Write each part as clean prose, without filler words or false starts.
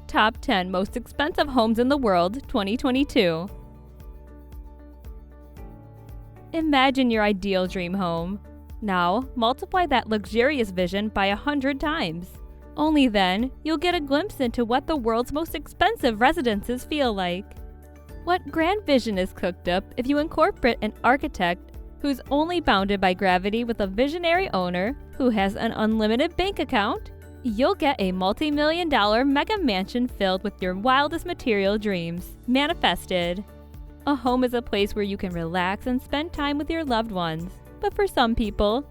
Top 10 Most Expensive Homes in the World 2022. Imagine your ideal dream home. Now, multiply that luxurious vision by 100 times. Only then, you'll get a glimpse into what the world's most expensive residences feel like. What grand vision is cooked up if you incorporate an architect who's only bounded by gravity with a visionary owner who has an unlimited bank account? You'll get a multi-million-dollar mega mansion filled with your wildest material dreams, manifested. A home is a place where you can relax and spend time with your loved ones. But for some people,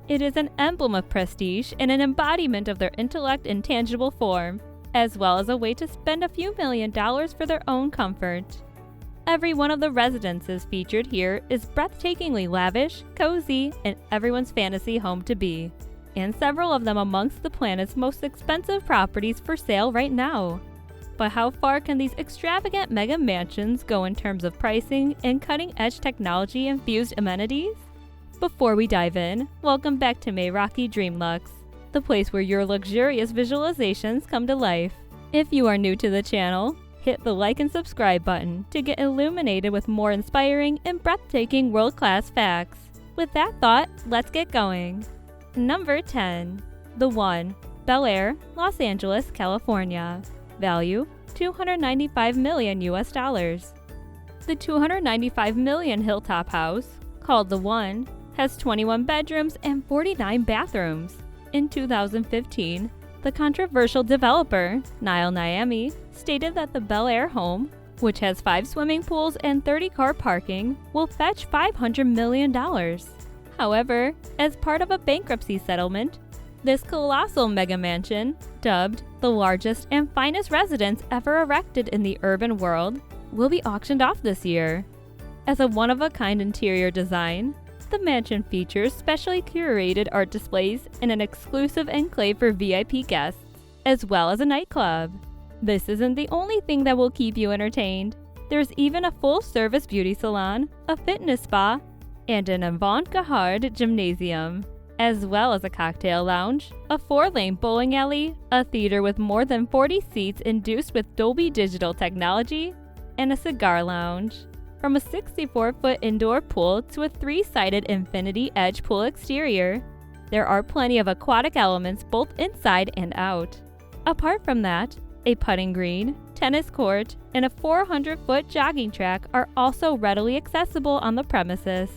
it is an emblem of prestige and an embodiment of their intellect in tangible form, as well as a way to spend a few $1,000,000 for their own comfort. Every one of the residences featured here is breathtakingly lavish, cozy, and everyone's fantasy home to be, and several of them amongst the planet's most expensive properties for sale right now. But how far can these extravagant mega mansions go in terms of pricing and cutting-edge technology-infused amenities? Before we dive in, welcome back to Meraki Dreamluxe, the place where your luxurious visualizations come to life. If you are new to the channel, hit the like and subscribe button to get illuminated with more inspiring and breathtaking world-class facts. With that thought, let's get going. Number 10. The One Bel Air, Los Angeles, California. Value, $295 million. The $295 million hilltop house, called The One, has 21 bedrooms and 49 bathrooms. In 2015, the controversial developer, Niall Niami, stated that the Bel Air home, which has 5 swimming pools and 30-car parking, will fetch $500 million. However, as part of a bankruptcy settlement, this colossal mega mansion, dubbed the largest and finest residence ever erected in the urban world, will be auctioned off this year. As a one-of-a-kind interior design, the mansion features specially curated art displays and an exclusive enclave for VIP guests, as well as a nightclub. This isn't the only thing that will keep you entertained. There's even a full-service beauty salon, a fitness spa, and an avant-garde gymnasium, as well as a cocktail lounge, a 4-lane bowling alley, a theater with more than 40 seats induced with Dolby Digital technology, and a cigar lounge. From a 64-foot indoor pool to a 3-sided infinity edge pool exterior, there are plenty of aquatic elements both inside and out. Apart from that, a putting green, tennis court, and a 400-foot jogging track are also readily accessible on the premises.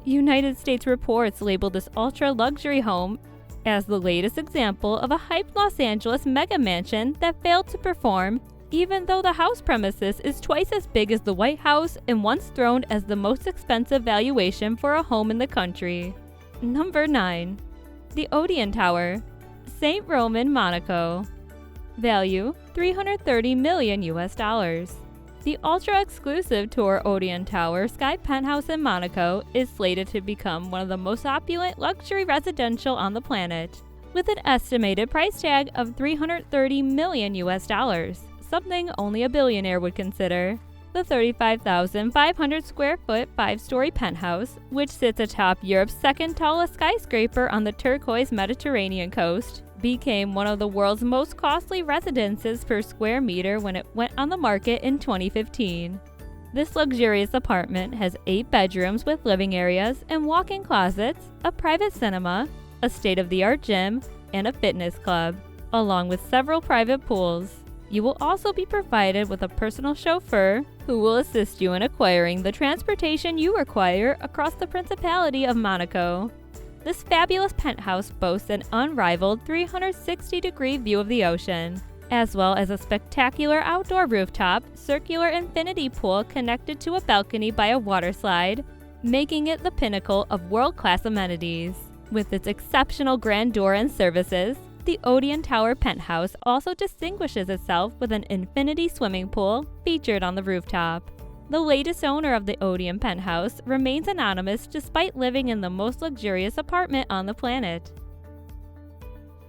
United States reports labeled this ultra-luxury home as the latest example of a hyped Los Angeles mega mansion that failed to perform, even though the house premises is twice as big as the White House and once throned as the most expensive valuation for a home in the country. Number 9. The Odeon Tower, St. Roman, Monaco. Value, $330 million. The ultra-exclusive tour Odeon Tower Sky Penthouse in Monaco is slated to become one of the most opulent luxury residential on the planet, with an estimated price tag of $330 million, something only a billionaire would consider. The 35,500 square foot 5-story penthouse, which sits atop Europe's second tallest skyscraper on the turquoise Mediterranean coast, became one of the world's most costly residences per square meter when it went on the market in 2015. This luxurious apartment has 8 bedrooms with living areas and walk-in closets, a private cinema, a state-of-the-art gym, and a fitness club, along with several private pools. You will also be provided with a personal chauffeur who will assist you in acquiring the transportation you require across the Principality of Monaco. This fabulous penthouse boasts an unrivaled 360-degree view of the ocean, as well as a spectacular outdoor rooftop, circular infinity pool connected to a balcony by a water slide, making it the pinnacle of world-class amenities. With its exceptional grandeur and services, the Odeon Tower penthouse also distinguishes itself with an infinity swimming pool featured on the rooftop. The latest owner of the Odeon penthouse remains anonymous despite living in the most luxurious apartment on the planet.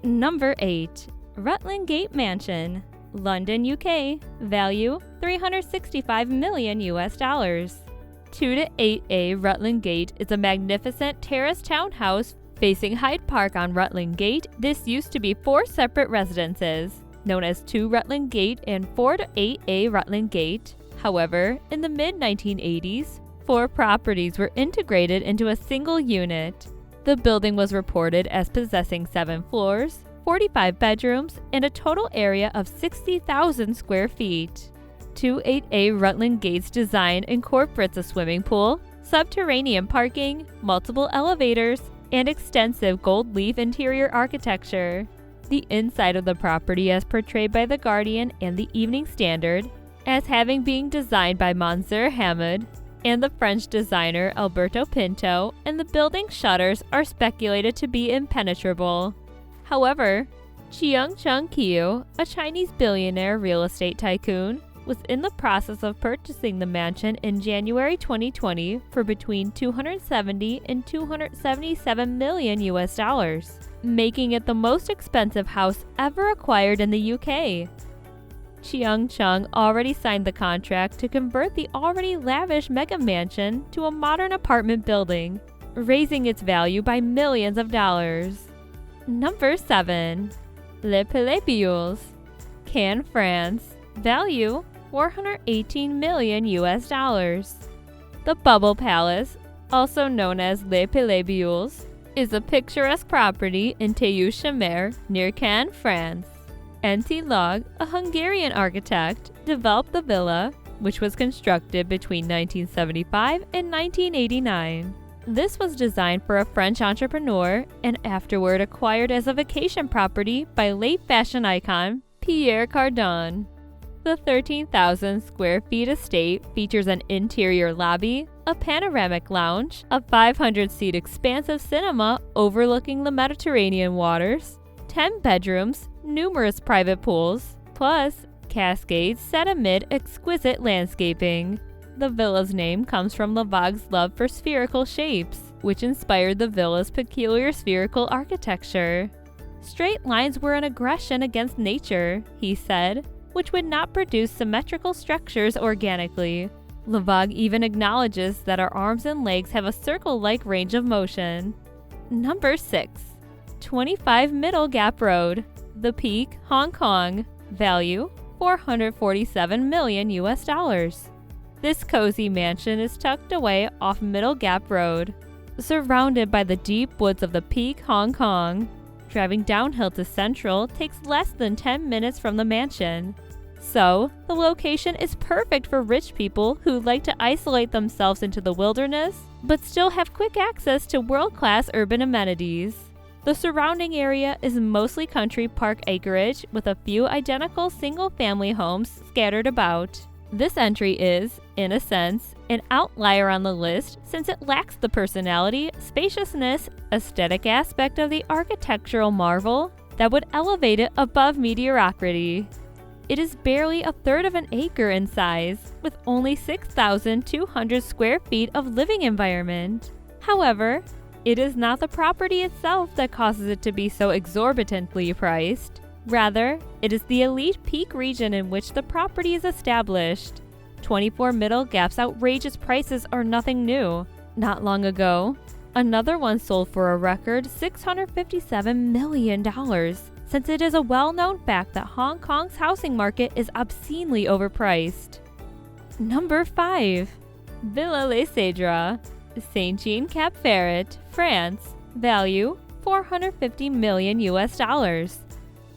Number 8. Rutland Gate Mansion, London, UK. Value, $365 million. 2 to 8A Rutland Gate is a magnificent terraced townhouse facing Hyde Park on Rutland Gate. This used to be 4 separate residences. known as 2 Rutland Gate and 4 to 8A Rutland Gate. However, in the mid-1980s, 4 properties were integrated into a single unit. The building was reported as possessing 7 floors, 45 bedrooms, and a total area of 60,000 square feet. 28A Rutland Gate's design incorporates a swimming pool, subterranean parking, multiple elevators, and extensive gold leaf interior architecture. The inside of the property, as portrayed by The Guardian and the Evening Standard, as having been designed by Mansour Hamid and the French designer Alberto Pinto, and the building shutters are speculated to be impenetrable. However, Chiang Cheng-kiu, a Chinese billionaire real estate tycoon, was in the process of purchasing the mansion in January 2020 for between $270 and $277 million US, making it the most expensive house ever acquired in the UK. Chiang Cheng already signed the contract to convert the already lavish mega mansion to a modern apartment building, raising its value by millions of dollars. Number 7. Les Plebios, Cannes, France. Value $418 million US. The Bubble Palace, also known as Les Plebios, is a picturesque property in Théoux-Chemer near Cannes, France. N.T. Log, a Hungarian architect, developed the villa, which was constructed between 1975 and 1989. This was designed for a French entrepreneur and afterward acquired as a vacation property by late fashion icon Pierre Cardin. The 13,000 square feet estate features an interior lobby, a panoramic lounge, a 500-seat expansive cinema overlooking the Mediterranean waters, 10 bedrooms, numerous private pools, plus cascades set amid exquisite landscaping. The villa's name comes from Lavag's love for spherical shapes, which inspired the villa's peculiar spherical architecture. Straight lines were an aggression against nature, he said, which would not produce symmetrical structures organically. Lavag even acknowledges that our arms and legs have a circle-like range of motion. Number 6. 25 Middle Gap Road, The Peak, Hong Kong. Value $447 million US. This cozy mansion is tucked away off Middle Gap Road, surrounded by the deep woods of The Peak, Hong Kong. Driving downhill to Central takes less than 10 minutes from the mansion. So, the location is perfect for rich people who like to isolate themselves into the wilderness, but still have quick access to world-class urban amenities. The surrounding area is mostly country park acreage with a few identical single-family homes scattered about. This entry is, in a sense, an outlier on the list since it lacks the personality, spaciousness, aesthetic aspect of the architectural marvel that would elevate it above mediocrity. It is barely a third of an acre in size, with only 6,200 square feet of living environment. However, it is not the property itself that causes it to be so exorbitantly priced. Rather, it is the elite peak region in which the property is established. 24 Middle Gap's outrageous prices are nothing new. Not long ago, another one sold for a record $657 million, since it is a well-known fact that Hong Kong's housing market is obscenely overpriced. Number 5. Villa Les Cèdres, Saint-Jean-Cap-Ferret, France. Value $450 million US.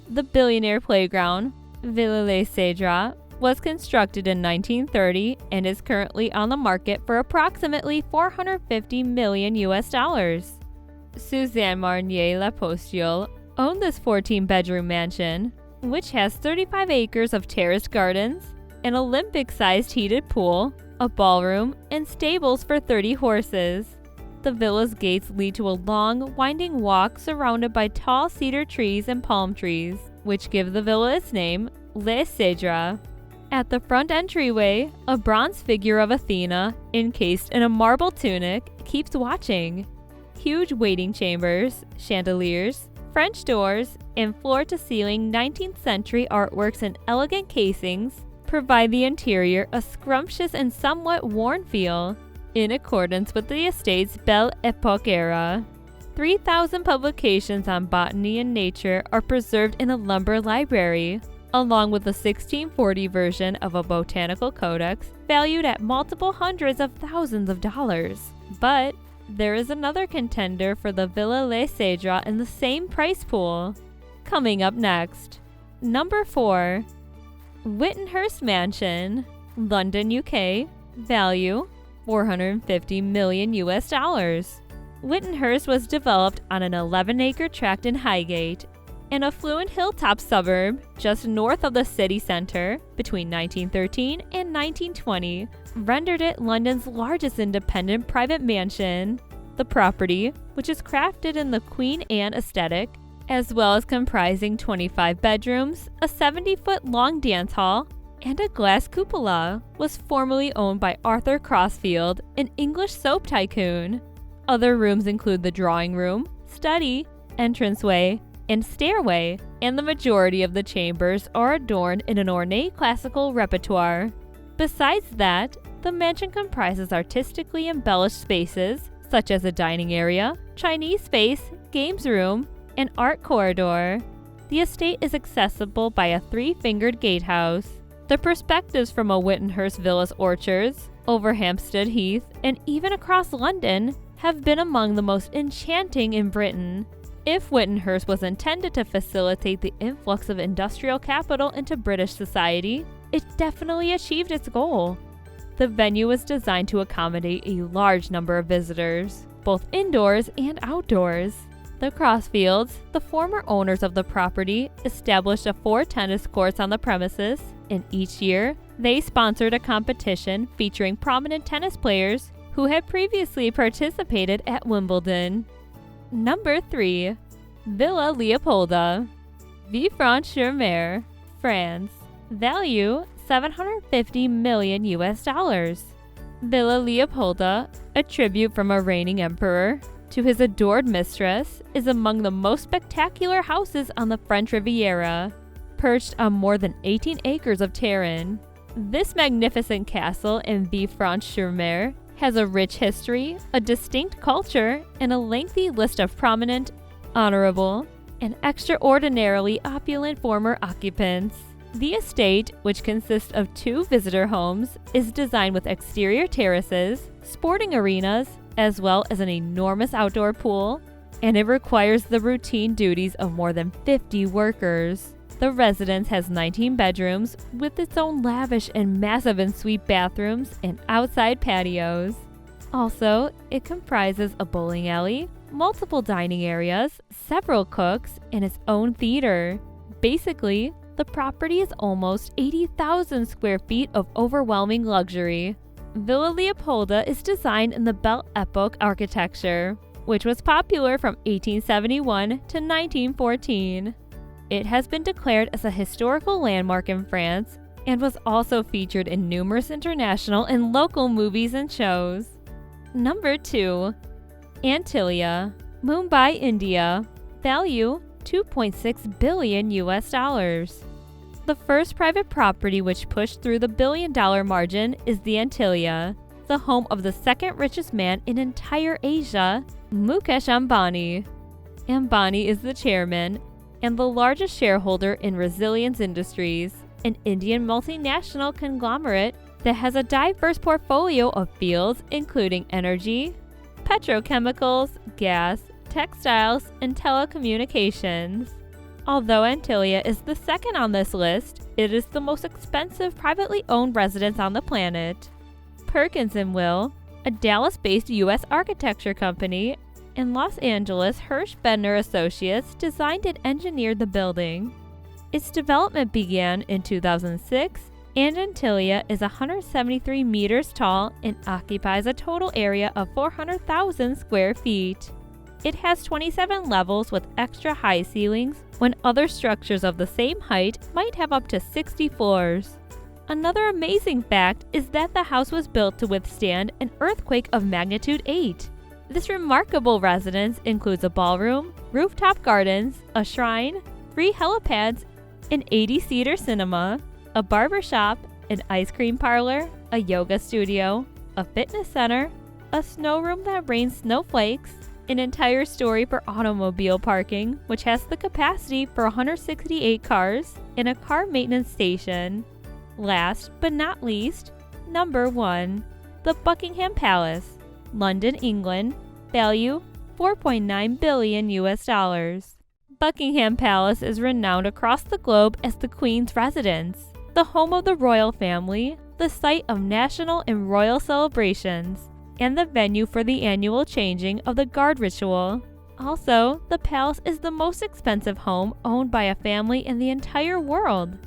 The billionaire playground, Villa Les Cèdres, was constructed in 1930 and is currently on the market for approximately $450 million US. Suzanne Marnier Lapostule owned this 14-bedroom mansion, which has 35 acres of terraced gardens, an Olympic-sized heated pool, a ballroom, and stables for 30 horses. The villa's gates lead to a long, winding walk surrounded by tall cedar trees and palm trees, which give the villa its name, Les Cèdres. At the front entryway, a bronze figure of Athena, encased in a marble tunic, keeps watching. Huge waiting chambers, chandeliers, French doors, and floor-to-ceiling 19th century artworks in elegant casings provide the interior a scrumptious and somewhat worn feel, in accordance with the estate's Belle Époque era. 3,000 publications on botany and nature are preserved in the lumber library, along with the 1640 version of a botanical codex valued at multiple hundreds of thousands of dollars. But there is another contender for the Villa Le Cedra in the same price pool. Coming up next. Number 4. Whittenhurst Mansion, London, UK. Value $450 million. Whittenhurst was developed on an 11-acre tract in Highgate, an affluent hilltop suburb just north of the city centre, between 1913 and 1920, rendered it London's largest independent private mansion. The property, which is crafted in the Queen Anne aesthetic, as well as comprising 25 bedrooms, a 70-foot-long dance hall, and a glass cupola, was formerly owned by Arthur Crossfield, an English soap tycoon. Other rooms include the drawing room, study, entranceway, and stairway, and the majority of the chambers are adorned in an ornate classical repertoire. Besides that, the mansion comprises artistically embellished spaces such as a dining area, Chinese space, games room, and art corridor. The estate is accessible by a 3-fingered gatehouse. The perspectives from a Whittenhurst villa's orchards, over Hampstead Heath, and even across London have been among the most enchanting in Britain. If Whittenhurst was intended to facilitate the influx of industrial capital into British society, it definitely achieved its goal. The venue was designed to accommodate a large number of visitors, both indoors and outdoors. The Crossfields, the former owners of the property, established 4 tennis courts on the premises, and each year, they sponsored a competition featuring prominent tennis players who had previously participated at Wimbledon. Number 3. Villa Leopolda, Villefranche-sur-Mer, France. Value $750 million. Villa Leopolda, a tribute from a reigning emperor to his adored mistress, is among the most spectacular houses on the French Riviera, perched on more than 18 acres of terrain. This magnificent castle in Villefranche-sur-Mer has a rich history, a distinct culture, and a lengthy list of prominent, honorable, and extraordinarily opulent former occupants. The estate, which consists of 2 visitor homes, is designed with exterior terraces, sporting arenas, as well as an enormous outdoor pool, and it requires the routine duties of more than 50 workers. The residence has 19 bedrooms with its own lavish and massive ensuite bathrooms and outside patios. Also, it comprises a bowling alley, multiple dining areas, several cooks, and its own theater. Basically, the property is almost 80,000 square feet of overwhelming luxury. Villa Leopolda is designed in the Belle Epoque architecture, which was popular from 1871 to 1914. It has been declared as a historical landmark in France and was also featured in numerous international and local movies and shows. Number 2. Antilia, Mumbai, India. Value $2.6 billion. The first private property which pushed through the billion-dollar margin is the Antilia, the home of the second richest man in entire Asia, Mukesh Ambani. Ambani is the chairman and the largest shareholder in Resilience Industries, an Indian multinational conglomerate that has a diverse portfolio of fields including energy, petrochemicals, gas, textiles, and telecommunications. Although Antilia is the second on this list, it is the most expensive privately owned residence on the planet. Perkins & Will, a Dallas-based U.S. architecture company, and Los Angeles Hirsch Bender Associates designed and engineered the building. Its development began in 2006, and Antilia is 173 meters tall and occupies a total area of 400,000 square feet. It has 27 levels with extra high ceilings, when other structures of the same height might have up to 60 floors. Another amazing fact is that the house was built to withstand an earthquake of magnitude 8. This remarkable residence includes a ballroom, rooftop gardens, a shrine, 3 helipads, an 80-seater cinema, a barber shop, an ice cream parlor, a yoga studio, a fitness center, a snow room that rains snowflakes, an entire story for automobile parking, which has the capacity for 168 cars, and a car maintenance station. Last but not least, number 1. The Buckingham Palace, London, England, value $4.9 billion US. Buckingham Palace is renowned across the globe as the Queen's residence, the home of the royal family, the site of national and royal celebrations, and the venue for the annual changing of the guard ritual. Also, the palace is the most expensive home owned by a family in the entire world.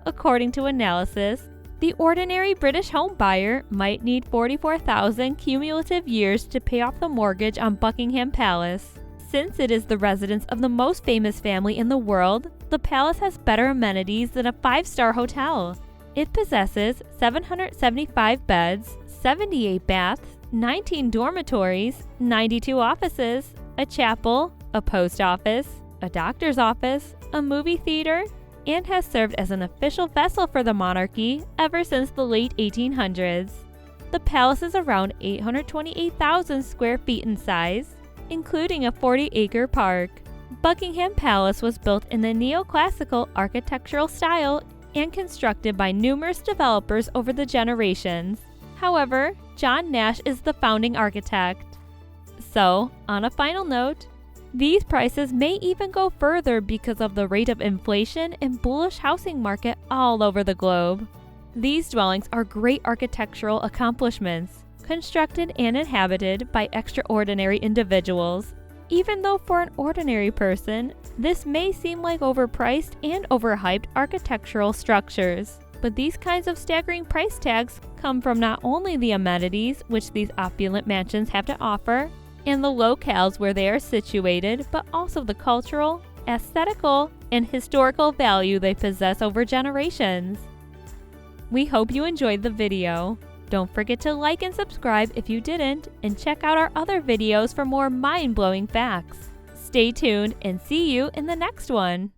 According to analysis, the ordinary British home buyer might need 44,000 cumulative years to pay off the mortgage on Buckingham Palace. Since it is the residence of the most famous family in the world, the palace has better amenities than a 5-star hotel. It possesses 775 beds, 78 baths, 19 dormitories, 92 offices, a chapel, a post office, a doctor's office, a movie theater, and has served as an official vessel for the monarchy ever since the late 1800s. The palace is around 828,000 square feet in size, including a 40-acre park. Buckingham Palace was built in the neoclassical architectural style and constructed by numerous developers over the generations. However, John Nash is the founding architect. So, on a final note, these prices may even go further because of the rate of inflation and bullish housing market all over the globe. These dwellings are great architectural accomplishments, constructed and inhabited by extraordinary individuals. Even though for an ordinary person, this may seem like overpriced and overhyped architectural structures. But these kinds of staggering price tags come from not only the amenities which these opulent mansions have to offer, and the locales where they are situated, but also the cultural, aesthetical, and historical value they possess over generations. We hope you enjoyed the video. Don't forget to like and subscribe if you didn't, and check out our other videos for more mind-blowing facts. Stay tuned and see you in the next one.